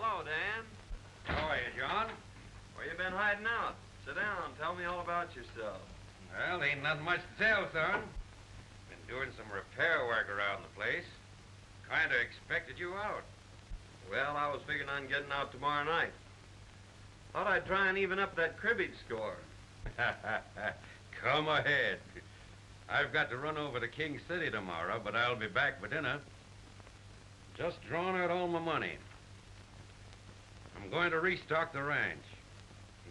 Hello, Dan. How are you, John? Where you been hiding out? Sit down. Tell me all about yourself. Well, ain't nothing much to tell, son. Been doing some repair work around the place. Kinda expected you out. Well, I was figuring on getting out tomorrow night. Thought I'd try and even up that cribbage score. Come ahead. I've got to run over to King City tomorrow, but I'll be back for dinner. Just drawn out all my money. I'm going to restock the ranch.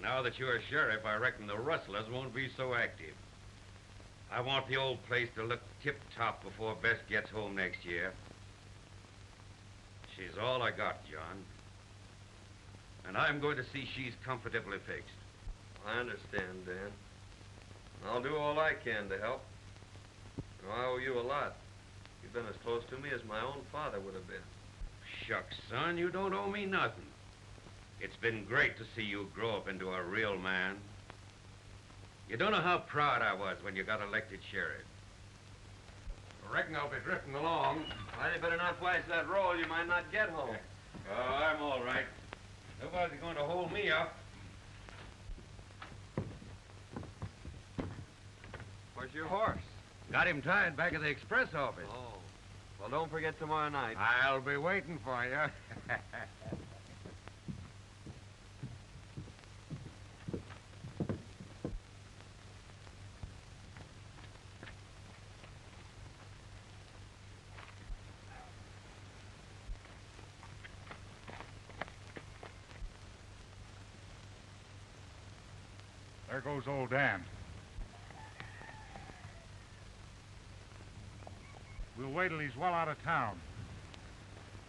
Now that you're sheriff, I reckon the rustlers won't be so active. I want the old place to look tip-top before Bess gets home next year. She's all I got, John. And I'm going to see she's comfortably fixed. I understand, Dan. I'll do all I can to help. You know, I owe you a lot. You've been as close to me as my own father would have been. Shucks, son, you don't owe me nothing. It's been great to see you grow up into a real man. You don't know how proud I was when you got elected sheriff. I reckon I'll be drifting along. Well, you better not flash that roll. You might not get home. Oh, I'm all right. Nobody's going to hold me up. Where's your horse? Got him tied back at the express office. Oh. Well, don't forget tomorrow night. I'll be waiting for you. There goes old Dan. We'll wait till he's well out of town.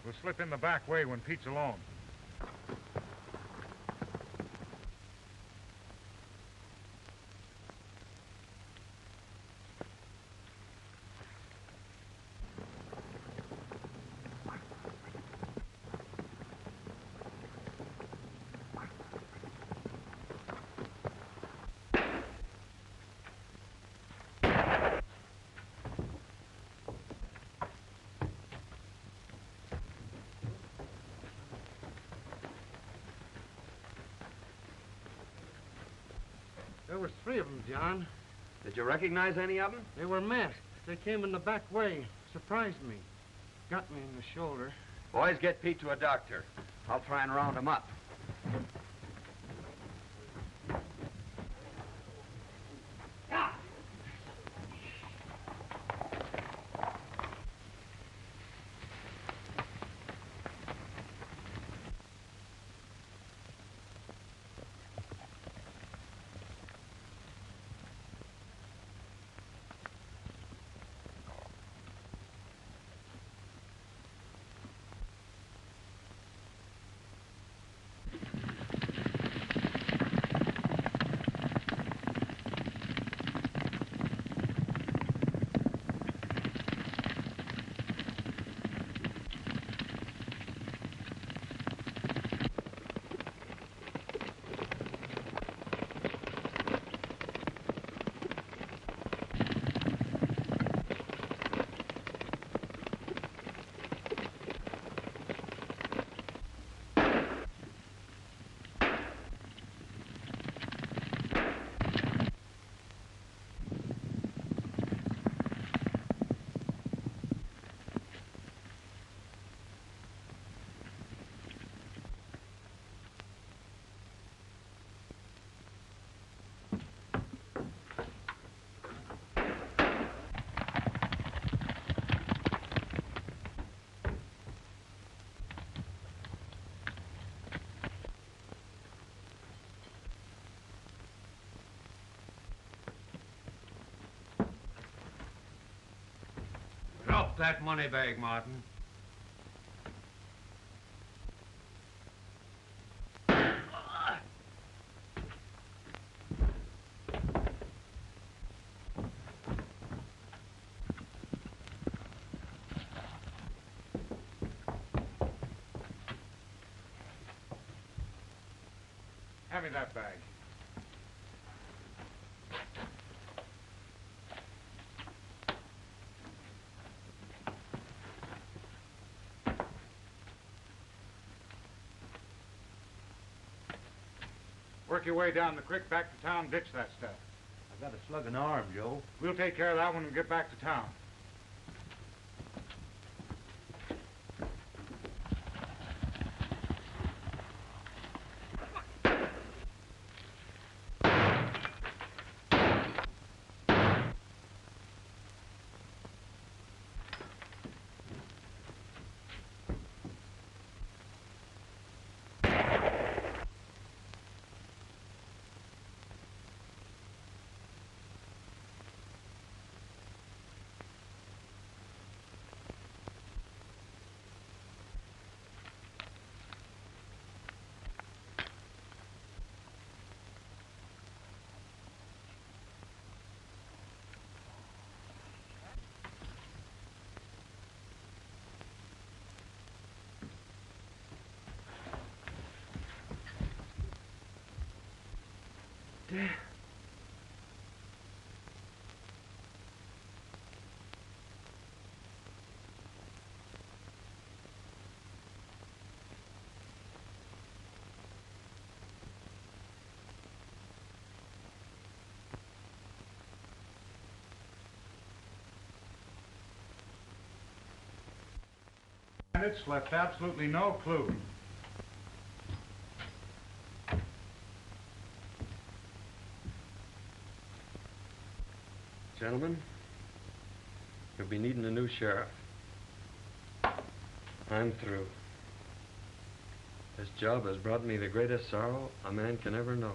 We'll slip in the back way when Pete's alone. There was 3 of them, John. Did you recognize any of them? They were masked. They came in the back way. Surprised me. Got me in the shoulder. Boys, get Pete to a doctor. I'll try and round him up. Drop that money bag, Martin. Hand me that bag. Work your way down the creek back to town, ditch that stuff. I got a slug in the arm, Joe. We'll take care of that when we get back to town. Dad. Bandits left absolutely no clue. Gentlemen, you'll be needing a new sheriff. I'm through. This job has brought me the greatest sorrow a man can ever know.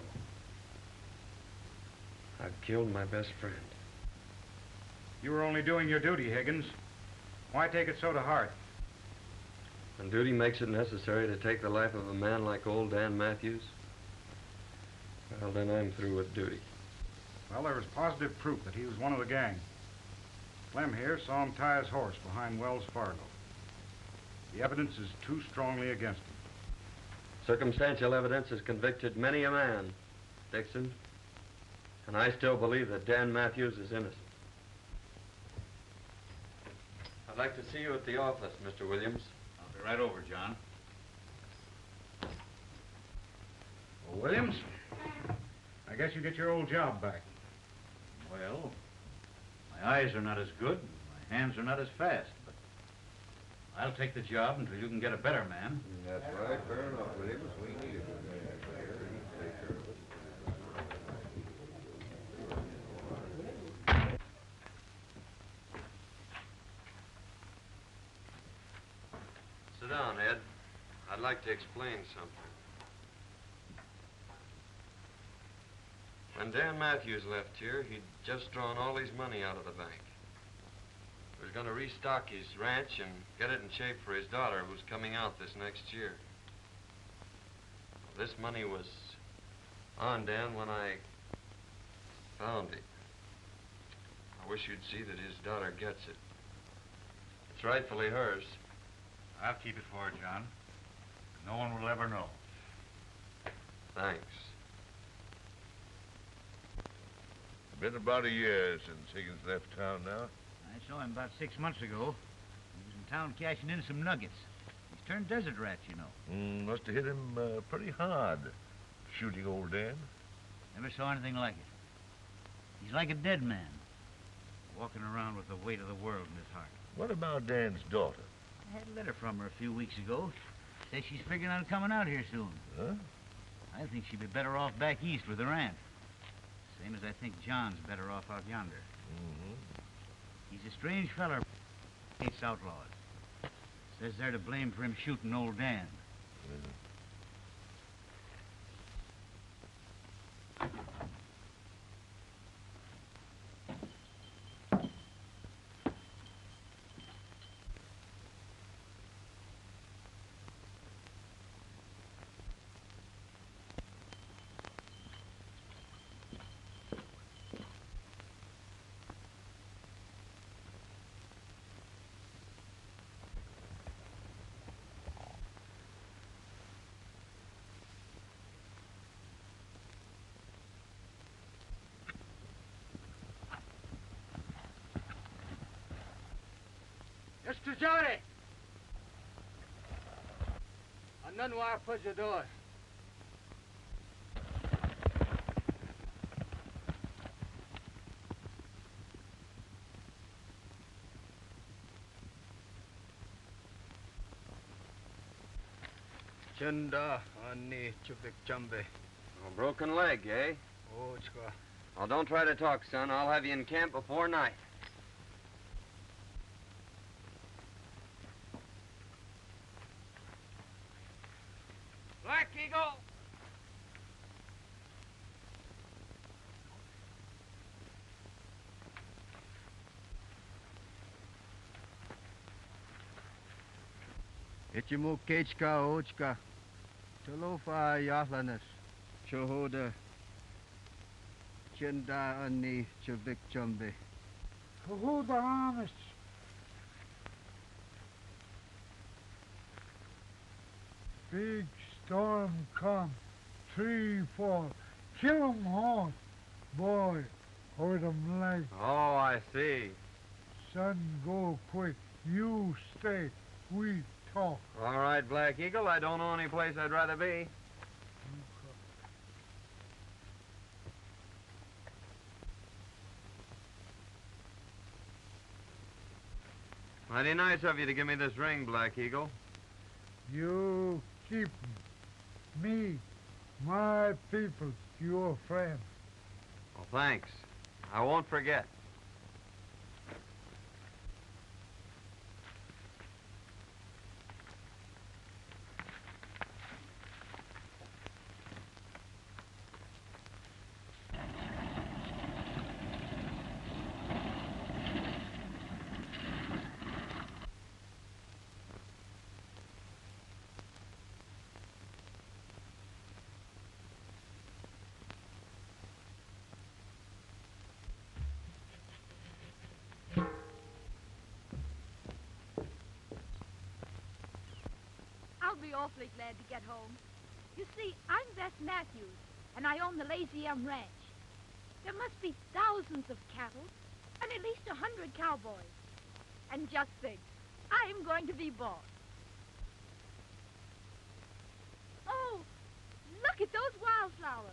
I've killed my best friend. You were only doing your duty, Higgins. Why take it so to heart? When duty makes it necessary to take the life of a man like old Dan Matthews, well, then I'm through with duty. Well, there was positive proof that he was one of the gang. Clem here saw him tie his horse behind Wells Fargo. The evidence is too strongly against him. Circumstantial evidence has convicted many a man, Dixon, and I still believe that Dan Matthews is innocent. I'd like to see you at the office, Mr. Williams. I'll be right over, John. Well, Williams? I guess you get your old job back. Well, my eyes are not as good, my hands are not as fast, but I'll take the job until you can get a better man. That's right. Fair enough, Williams. We need it. Sit down, Ed. I'd like to explain something. When Dan Matthews left here, he'd just drawn all his money out of the bank. He was going to restock his ranch and get it in shape for his daughter, who's coming out this next year. This money was on Dan when I found it. I wish you'd see that his daughter gets it. It's rightfully hers. I'll keep it for her, John. No one will ever know. Thanks. Been about a year since Higgins left town now. I saw him about 6 months ago. He was in town cashing in some nuggets. He's turned desert rat, you know. Must have hit him pretty hard, shooting old Dan. Never saw anything like it. He's like a dead man, walking around with the weight of the world in his heart. What about Dan's daughter? I had a letter from her a few weeks ago. Says she's figuring on coming out here soon. Huh? I think she'd be better off back east with her aunt. Same as I think John's better off out yonder. Mm-hmm. He's a strange feller. Hates outlaws. Says they're to blame for him shooting old Dan. Mr. Johnny! A none wire put your door. Chanda ani chubik chambe. A broken leg, eh? Ochka. Well, don't try to talk, son. I'll have you in camp before night. Black Eagle! Ichimu kechka ochka. Talofa yahlanas. Chohoda. Chanda ani chubik chambe. Who the honest? Big storm come, tree fall, kill 'em all. Boy, hurt 'em leg. Oh, I see. Son, go quick. You stay. We talk. All right, Black Eagle. I don't know any place I'd rather be. Mighty nice of you to give me this ring, Black Eagle. You keep me, my people, your friend. Well, thanks. I won't forget. I'll be awfully glad to get home. You see, I'm Bess Matthews, and I own the Lazy M Ranch. There must be thousands of cattle and at least 100 cowboys. And just think, I'm going to be boss. Oh, look at those wildflowers.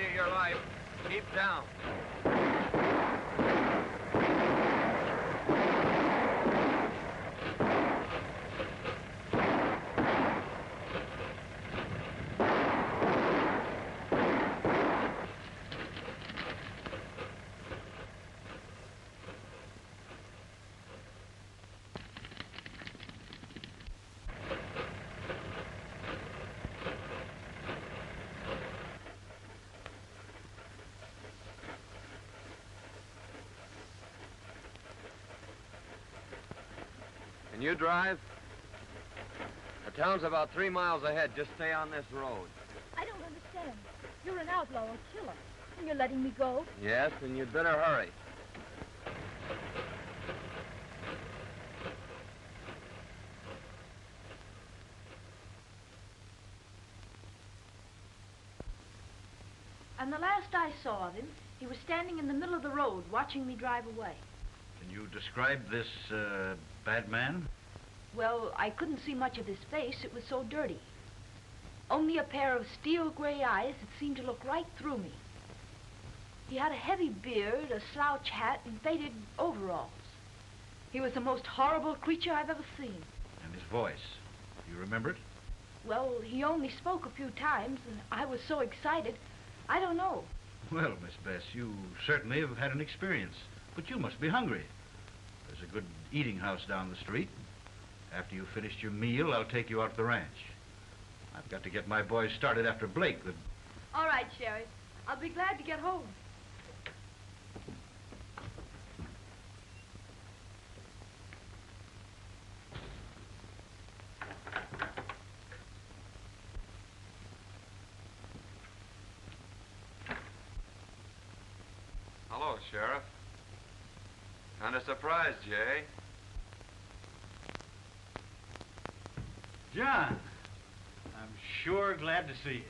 value your life. Keep down. Can you drive? The town's about 3 miles ahead. Just stay on this road. I don't understand. You're an outlaw or killer, and you're letting me go? Yes, and you'd better hurry. And the last I saw of him, he was standing in the middle of the road watching me drive away. Can you describe this, bad man? Well, I couldn't see much of his face. It was so dirty. Only a pair of steel gray eyes that seemed to look right through me. He had a heavy beard, a slouch hat, and faded overalls. He was the most horrible creature I've ever seen. And his voice. Do you remember it? Well, he only spoke a few times, and I was so excited, I don't know. Well, Miss Bess, you certainly have had an experience. But you must be hungry. There's a good eating house down the street. After you've finished your meal, I'll take you out to the ranch. I've got to get my boys started after Blake. All right, Sheriff. I'll be glad to get home. Hello, Sheriff. Kind of surprised, Jay. John, I'm sure glad to see you.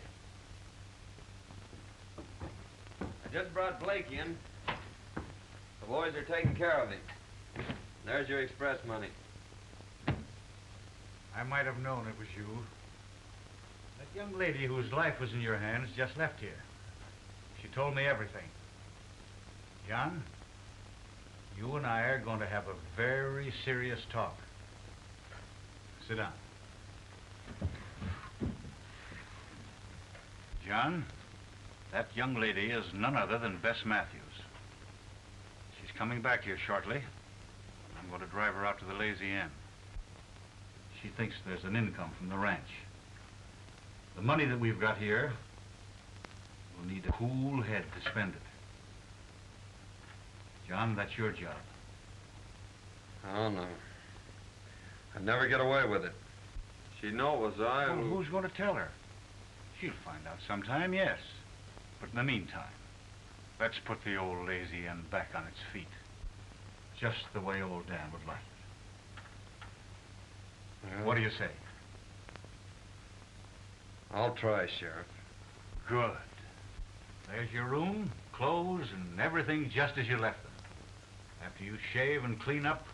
I just brought Blake in. The boys are taking care of him. There's your express money. I might have known it was you. That young lady whose life was in your hands just left here. She told me everything. John, you and I are going to have a very serious talk. Sit down. John, that young lady is none other than Bess Matthews. She's coming back here shortly. I'm going to drive her out to the Lazy Inn. She thinks there's an income from the ranch. The money that we've got here, we'll need a cool head to spend it. John, that's your job. Oh, no. I'd never get away with it. She'd know it was I Well, who... who's going to tell her? She'll find out sometime, yes. But in the meantime, let's put the old Lazy Inn back on its feet. Just the way old Dan would like it. Well, What do you say? I'll try, Sheriff. Good. There's your room, clothes, and everything just as you left them. After you shave and clean up,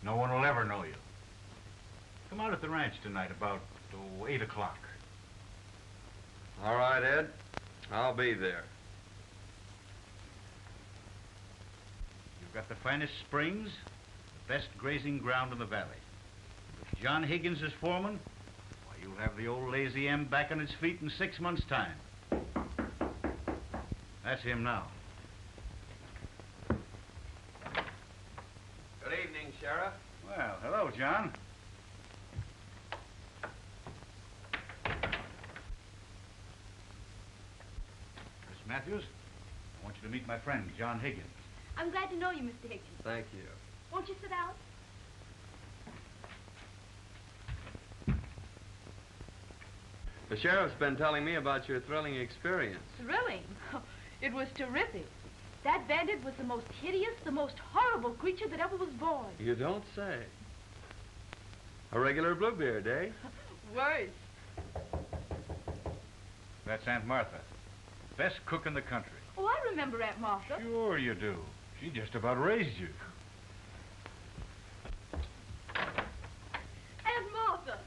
no one will ever know you. Come out at the ranch tonight about 8 o'clock. All right, Ed. I'll be there. You've got the finest springs, the best grazing ground in the valley. With John Higgins as foreman, why, you'll have the old Lazy M back on its feet in 6 months' time. That's him now. Good evening, Sheriff. Well, hello, John. Miss Matthews, I want you to meet my friend, John Higgins. I'm glad to know you, Mr. Higgins. Thank you. Won't you sit down? The sheriff's been telling me about your thrilling experience. Thrilling. It was terrific. That bandit was the most hideous, the most horrible creature that ever was born. You don't say. A regular Bluebeard, eh? Worse. That's Aunt Martha. Best cook in the country. Oh, I remember Aunt Martha. Sure you do. She just about raised you. Aunt Martha.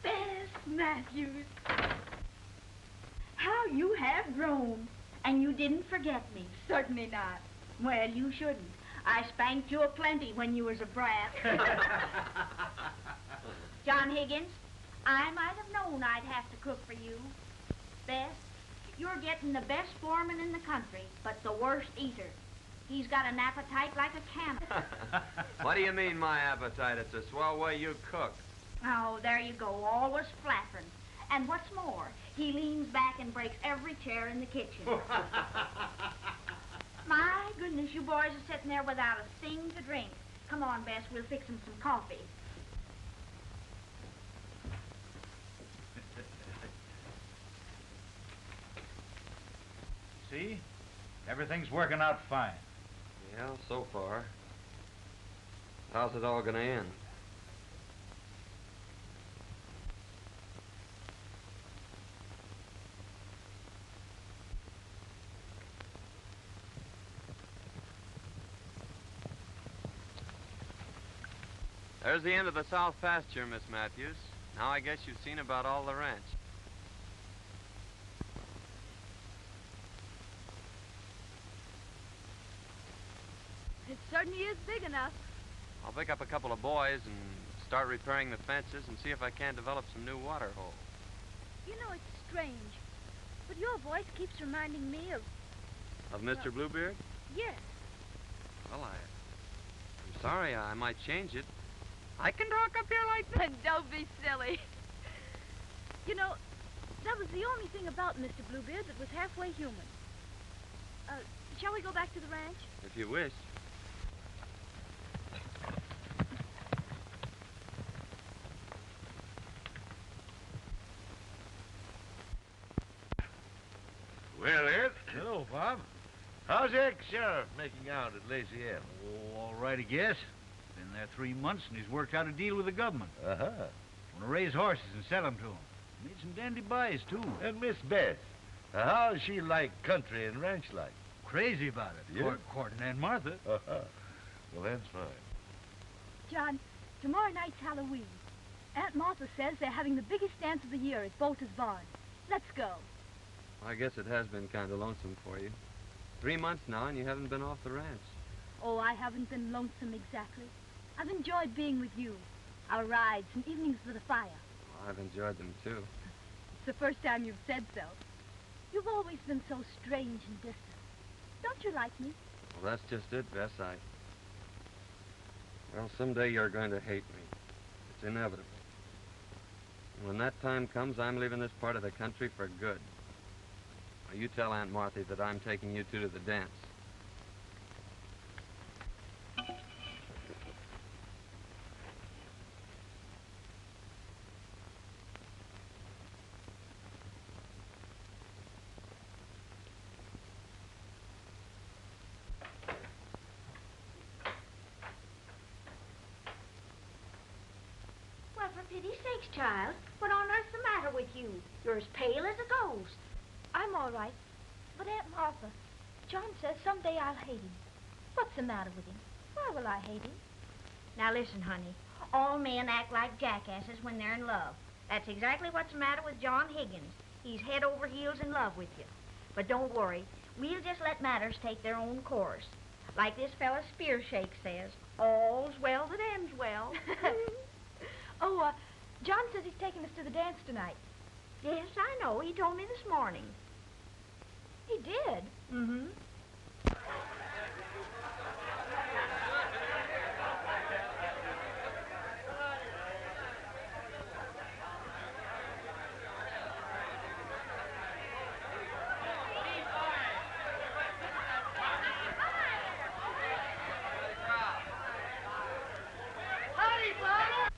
Bess Matthews. How you have grown. And you didn't forget me. Certainly not. Well, you shouldn't. I spanked you aplenty when you was a brat. John Higgins, I might have known I'd have to cook for you. Bess, you're getting the best foreman in the country, but the worst eater. He's got an appetite like a cannon. What do you mean, my appetite? It's a swell way you cook. Oh, there you go, always flattering. And what's more, he leans back and breaks every chair in the kitchen. My goodness, you boys are sitting there without a thing to drink. Come on, Bess, we'll fix him some coffee. See? Everything's working out fine. Yeah, so far. How's it all gonna end? There's the end of the south pasture, Miss Matthews. Now I guess you've seen about all the ranch. It certainly is big enough. I'll pick up a couple of boys and start repairing the fences and see if I can't develop some new water holes. You know, it's strange, but your voice keeps reminding me of... Of Mr. Bluebeard? Yes. Well, I'm sorry. I might change it. I can talk up here like that. Don't be silly. You know, that was the only thing about Mr. Bluebeard that was halfway human. Shall we go back to the ranch? If you wish. Well, Ed. Hello, Bob. How's the ex-sheriff making out at Lazy M? Oh, all right, I guess. Been there 3 months, and he's worked out a deal with the government. Uh-huh. Want to raise horses and sell them to him. Made some dandy buys, too. And Miss Beth, how's she like country and ranch like? Crazy about it. Yeah? Courting Aunt Martha. Uh-huh. Well, that's fine. John, tomorrow night's Halloween. Aunt Martha says they're having the biggest dance of the year at Bolter's Barn. Let's go. I guess it has been kind of lonesome for you. 3 months now, and you haven't been off the ranch. Oh, I haven't been lonesome exactly. I've enjoyed being with you. Our rides and evenings by the fire. Well, I've enjoyed them, too. It's the first time you've said so. You've always been so strange and distant. Don't you like me? Well, that's just it, Bess. Well, someday you're going to hate me. It's inevitable. When that time comes, I'm leaving this part of the country for good. Now, you tell Aunt Martha that I'm taking you two to the dance. Well, for pity's sakes, child, what on earth's the matter with you? You're as pale as a ghost. I'm all right. But Aunt Martha, John says someday I'll hate him. What's the matter with him? Why will I hate him? Now listen, honey. All men act like jackasses when they're in love. That's exactly what's the matter with John Higgins. He's head over heels in love with you. But don't worry. We'll just let matters take their own course. Like this fella Spearshake says, all's well that ends well. Oh, John says he's taking us to the dance tonight. Yes, I know. He told me this morning. He did? Mm-hmm.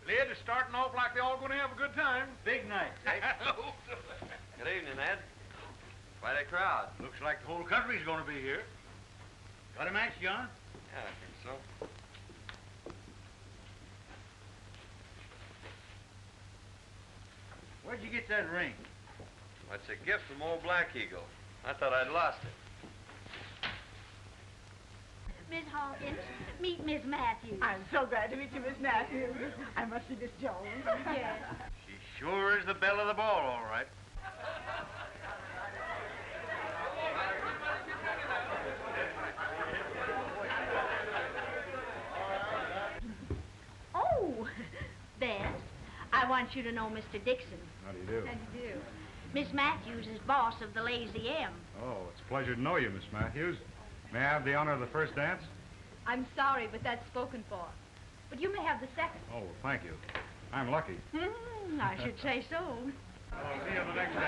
Lid is starting off like they're all going to have a good time. Big night, Dick. Good evening, Ed. Quite a crowd. Looks like the whole country's going to be here. Got a match, John? Yeah, I think so. Where'd you get that ring? It's a gift from old Black Eagle. I thought I'd lost it. Miss Hawkins, meet Miss Matthews. I'm so glad to meet you, Miss Matthews. I must be Miss Jones. Yes. She sure is the belle of the ball, all right. want you to know Mr. Dixon. How do you do? How do you do? Miss Matthews is boss of the Lazy M. Oh, it's a pleasure to know you, Miss Matthews. May I have the honor of the first dance? I'm sorry, but that's spoken for. But you may have the second. Oh, well, thank you. I'm lucky. I should say so. I'll see you at the next dance.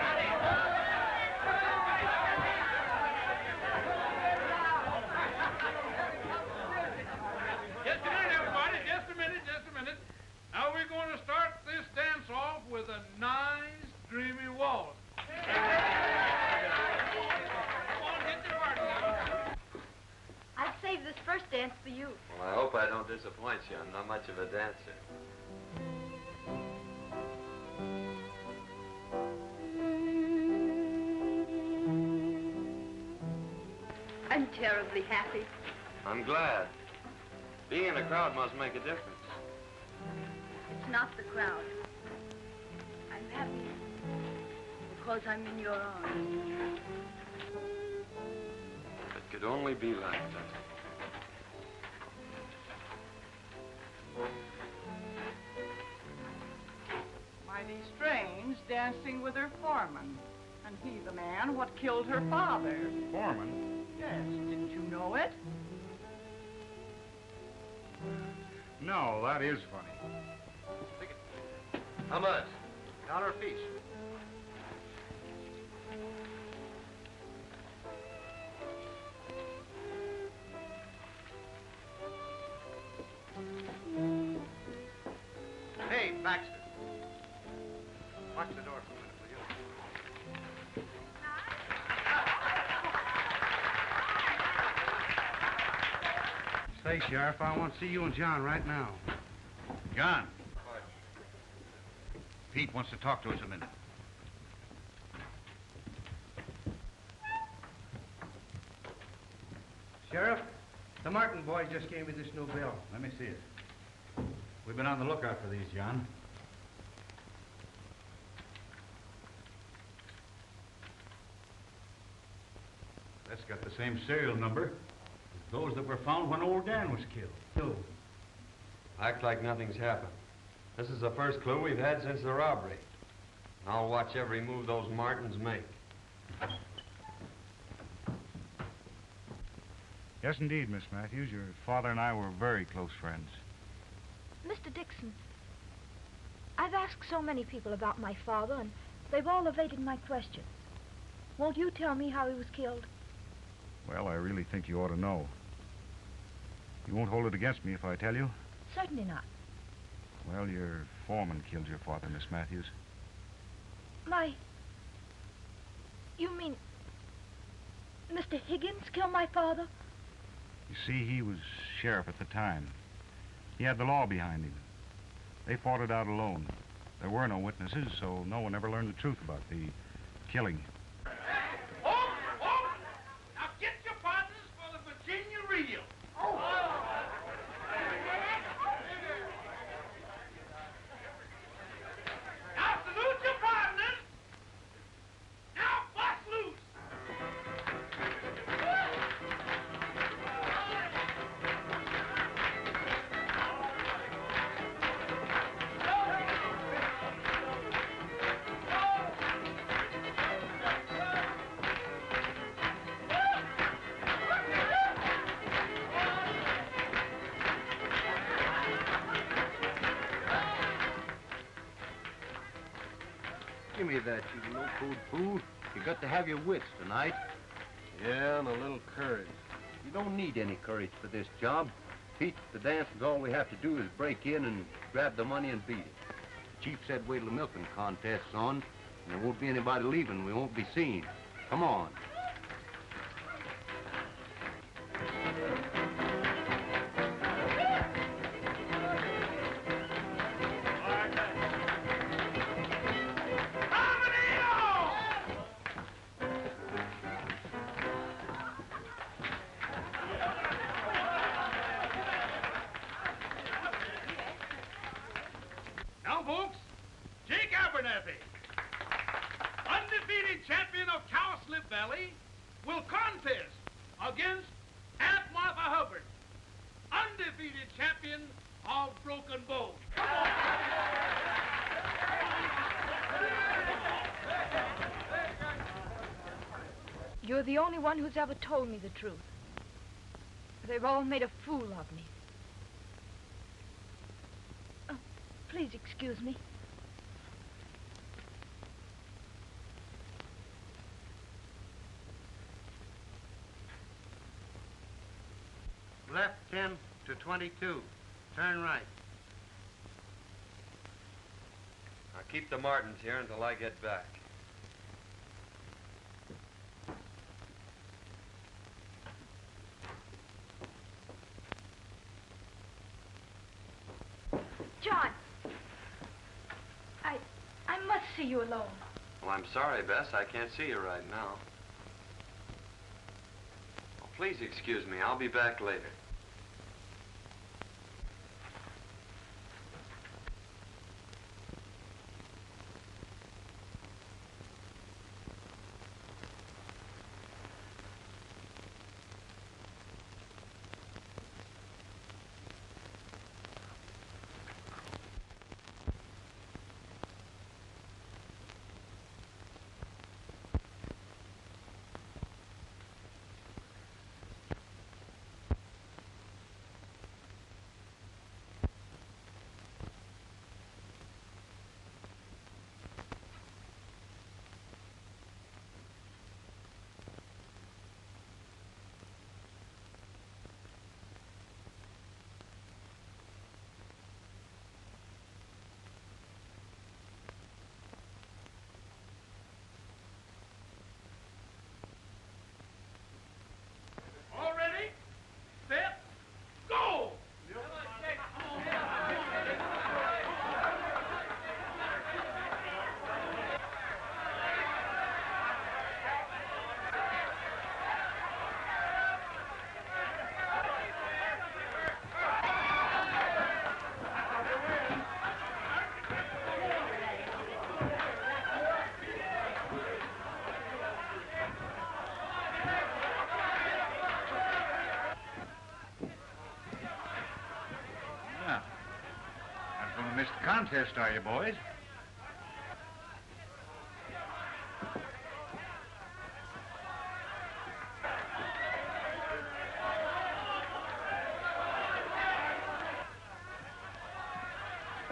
Just a minute, everybody. Just a minute. Now we're going to start this dance off with a nice, dreamy waltz. Come on, get your party now. I've saved this first dance for you. Well, I hope I don't disappoint you. I'm not much of a dancer. I'm terribly happy. I'm glad. Being in a crowd must make a difference. It's not the crowd. I'm happy because I'm in your arms. If it could only be like that. Mighty strange, dancing with her foreman. And he the man what killed her father. Foreman? Yes, didn't you know it? No, that is funny. How much? $1 apiece. Hey, Baxter. Watch the door for a minute, will you? Say, Sheriff, I want to see you and John right now. John. Pete wants to talk to us a minute. Sheriff, the Martin boys just gave me this new bill. Let me see it. We've been on the lookout for these, John. That's got the same serial number as those that were found when old Dan was killed. Act like nothing's happened. This is the first clue we've had since the robbery. I'll watch every move those Martins make. Yes, indeed, Miss Matthews. Your father and I were very close friends. Mr. Dixon, I've asked so many people about my father, and they've all evaded my questions. Won't you tell me how he was killed? Well, I really think you ought to know. You won't hold it against me if I tell you? Certainly not. Well, your foreman killed your father, Miss Matthews. You mean Mr. Higgins killed my father? You see, he was sheriff at the time. He had the law behind him. They fought it out alone. There were no witnesses, so no one ever learned the truth about the killing. Now get your partners for the Virginia reel. Now salute your partners. Now bust loose. Give me that, you low-code fool. You got to have your wits tonight. Yeah, and a little courage. You don't need any courage for this job. Pete, the dance is all we have to do is break in and grab the money and beat it. The chief said wait till the milking contest's on, and there won't be anybody leaving. We won't be seen. Come on. Now, folks, Jake Abernathy, undefeated champion of Cowslip Valley, will contest against Aunt Martha Hubbard, undefeated champion of Broken Bow. Come on. You're the only one who's ever told me the truth. They've all made a fool of me. Oh, please excuse me. Left 10 to 22. Turn right. I'll keep the Martins here until I get back. John! I must see you alone. Well, I'm sorry, Bess. I can't see you right now. Oh, please excuse me. I'll be back later. All ready? Set. Go! Yeah. Not going to miss the contest, are you, boys?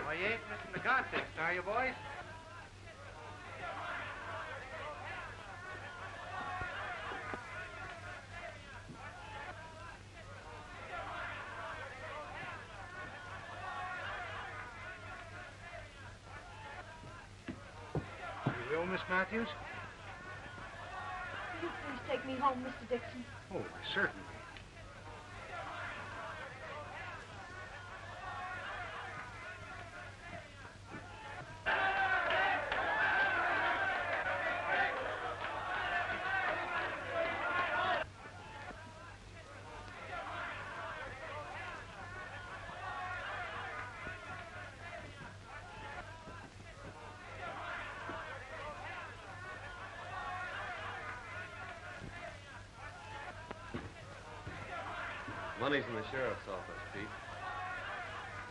Well, you ain't missing the contest, are you, boys? You will, Miss Matthews? Will you please take me home, Mr. Dixon? Oh, certainly. Money's in the sheriff's office, Pete.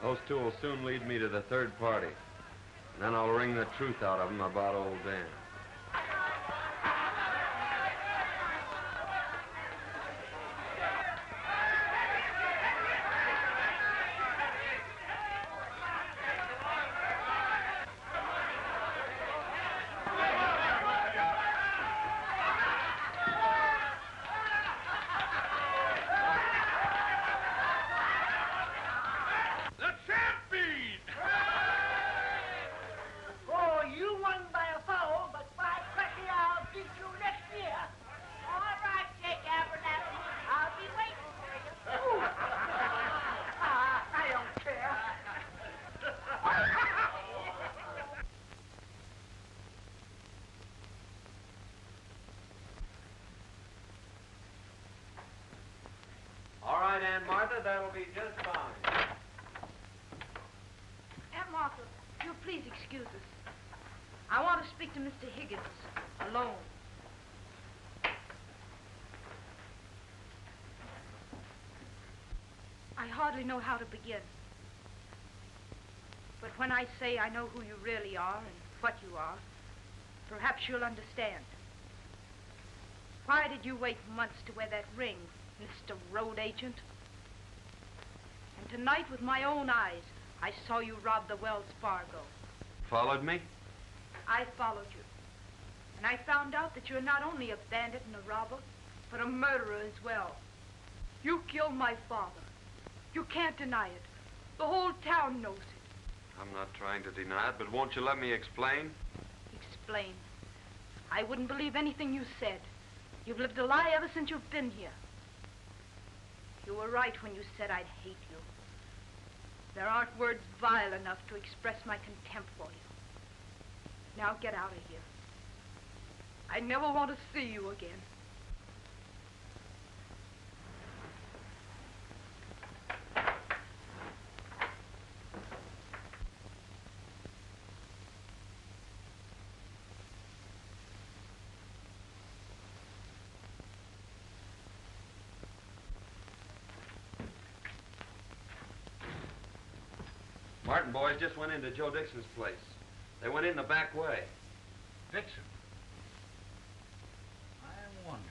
Those two will soon lead me to the third party. And then I'll wring the truth out of them about old Dan. The champion! Oh, you won by a foul, but by cracky, I'll beat you next year. All right, Jake Abernathy. I'll be waiting for you. Ooh. I don't care. All right, Aunt Martha, that'll be just fine. Aunt Martha, you'll please excuse us. I want to speak to Mr. Higgins alone. I hardly know how to begin. But when I say I know who you really are and what you are, perhaps you'll understand. Why did you wait months to wear that ring, Mr. Road Agent? And tonight, with my own eyes, I saw you rob the Wells Fargo. Followed me? I followed you. And I found out that you're not only a bandit and a robber, but a murderer as well. You killed my father. You can't deny it. The whole town knows it. I'm not trying to deny it, but won't you let me explain? Explain. I wouldn't believe anything you said. You've lived a lie ever since you've been here. You were right when you said I'd hate you. There aren't words vile enough to express my contempt for you. Now get out of here. I never want to see you again. Martin boys just went into Joe Dixon's place. They went in the back way. Dixon? I wonder.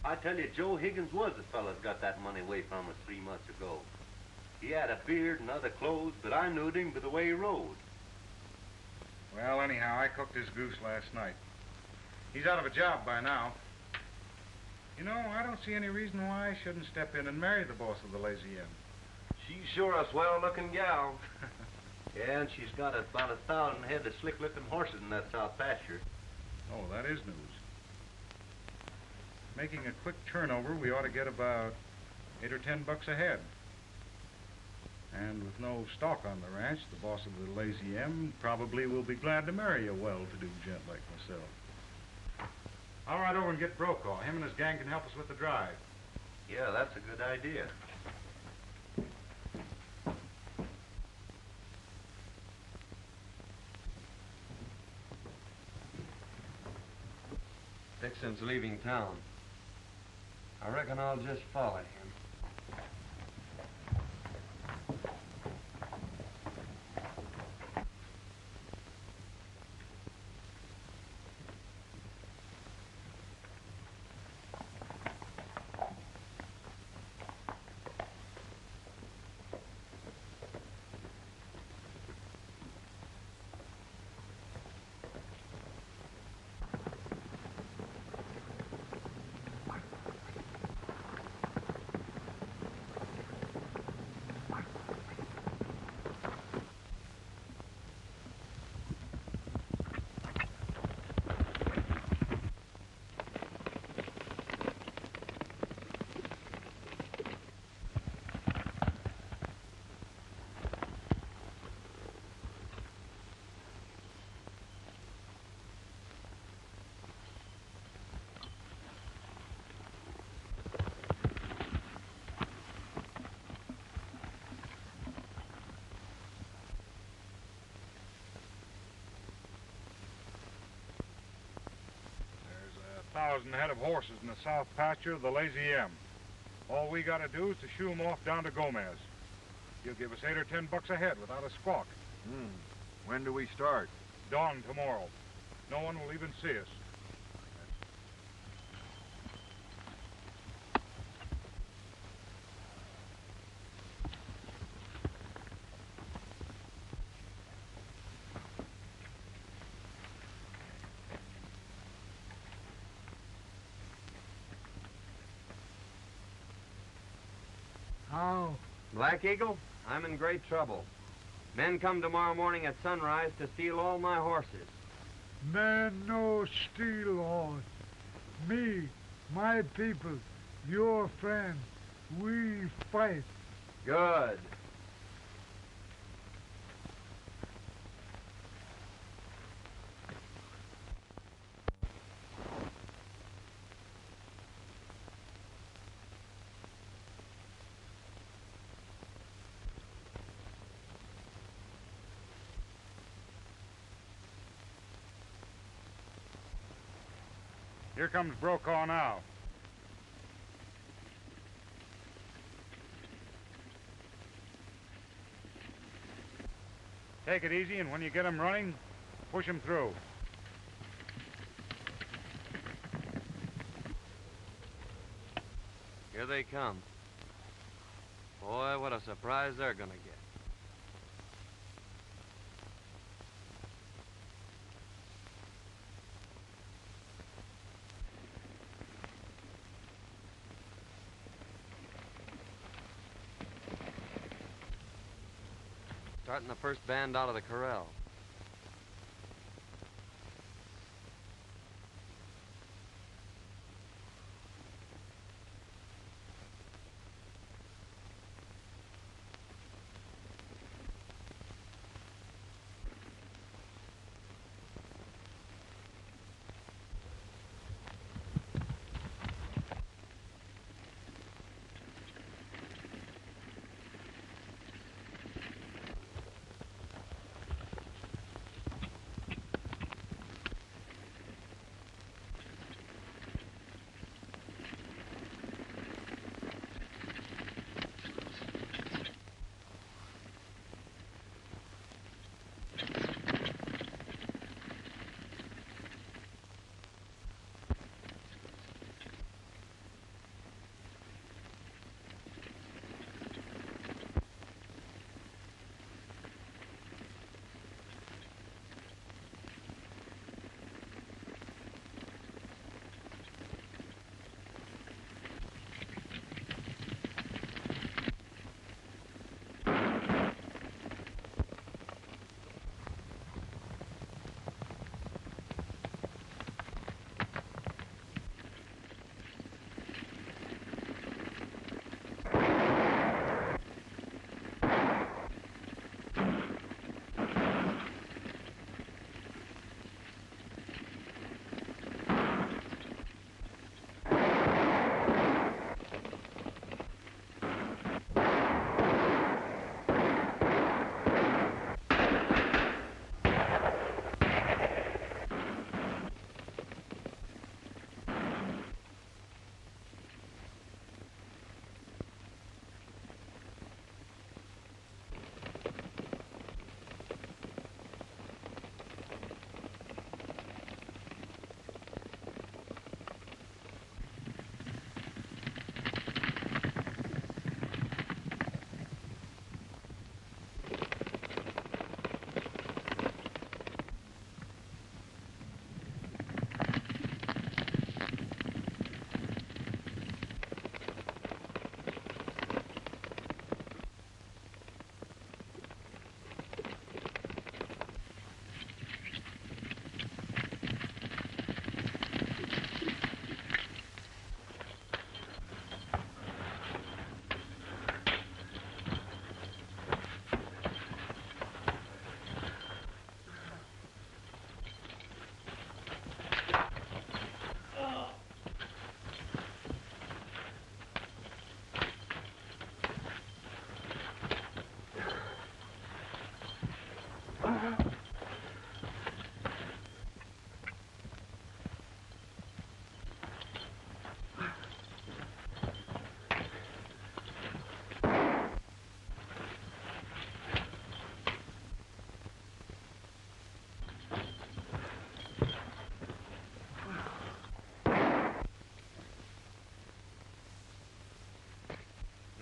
I tell you, Joe Higgins was the fella that got that money away from us 3 months ago. He had a beard and other clothes, but I knew him by the way he rode. Well, anyhow, I cooked his goose last night. He's out of a job by now. You know, I don't see any reason why I shouldn't step in and marry the boss of the Lazy Inn. She's sure a swell-looking gal. Yeah, and she's got about 1,000 head of slick-looking horses in that south pasture. Oh, that is news. Making a quick turnover, we ought to get about $8 or $10 a head. And with no stock on the ranch, the boss of the Lazy M probably will be glad to marry a well-to-do gent like myself. I'll ride over and get Brokaw. Him and his gang can help us with the drive. Yeah, that's a good idea. Dixon's leaving town. I reckon I'll just follow him. There's 1,000 head of horses in the south pasture of the Lazy M. All we gotta do is to shoo 'em off down to Gomez. He'll give us $8 or $10 a head without a squawk. When do we start? Dawn tomorrow. No one will even see us. How? Black Eagle, I'm in great trouble. Men come tomorrow morning at sunrise to steal all my horses. Man no steal horse. Me, my people, your friend, we fight. Good. Here comes Brokaw now. Take it easy, and when you get him running, push him through. Here they come. Boy, what a surprise they're gonna get. Starting the first band out of the corral.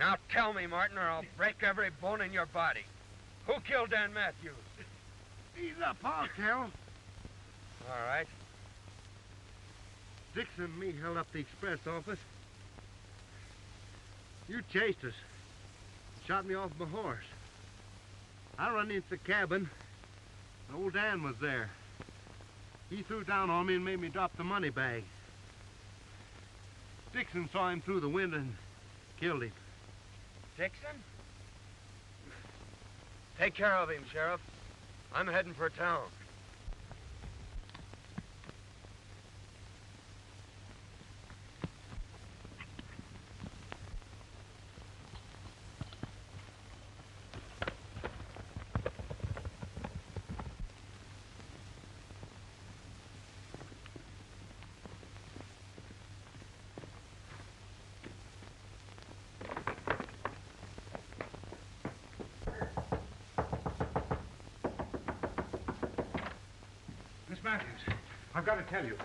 Now tell me, Martin, or I'll break every bone in your body. Who killed Dan Matthews? Ease up, I'll tell. All right. Dixon and me held up the express office. You chased us. Shot me off my horse. I run into the cabin, and old Dan was there. He threw down on me and made me drop the money bag. Dixon saw him through the window and killed him. Dixon? Take care of him, Sheriff. I'm heading for town. Miss Matthews, I've got to tell you.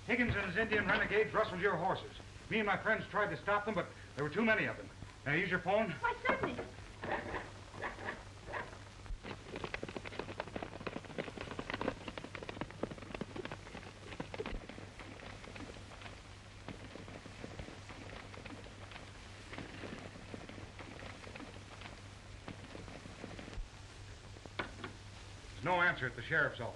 Higgins and his Indian renegades rustled your horses. Me and my friends tried to stop them, but There were too many of them. Can I use your phone? Why, certainly. There's no answer at the sheriff's office.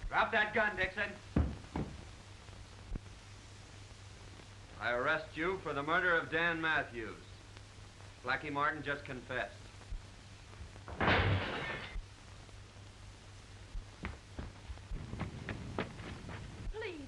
Drop that gun, Dixon. I arrest you for the murder of Dan Matthews. Blackie Martin just confessed. Please.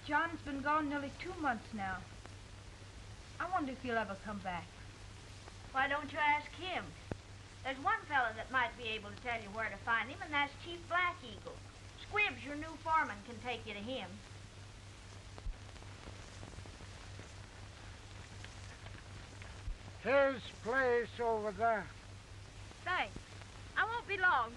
John's been gone nearly 2 months now. I wonder if he'll ever come back. Why don't you ask him? There's one fella that might be able to tell you where to find him, and that's Chief Black Eagle. Squibbs, your new foreman, can take you to him. His place over there. Thanks. I won't be long.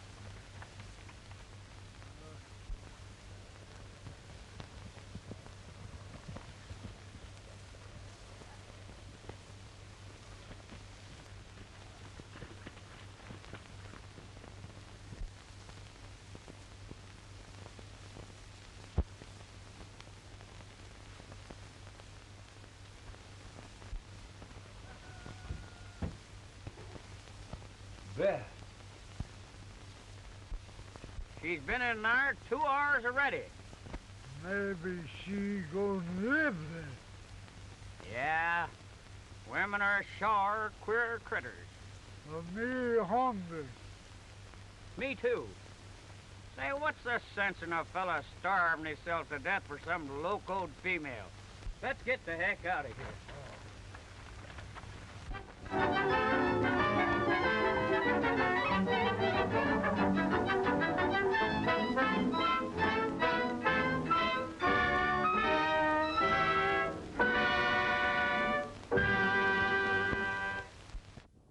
Beth. She's been in there 2 hours already. Maybe she gonna live there. Yeah. Women are sure queer critters. Well, me hungry. Me too. Say, what's the sense in a fella starving himself to death for some locoed female? Let's get the heck out of here.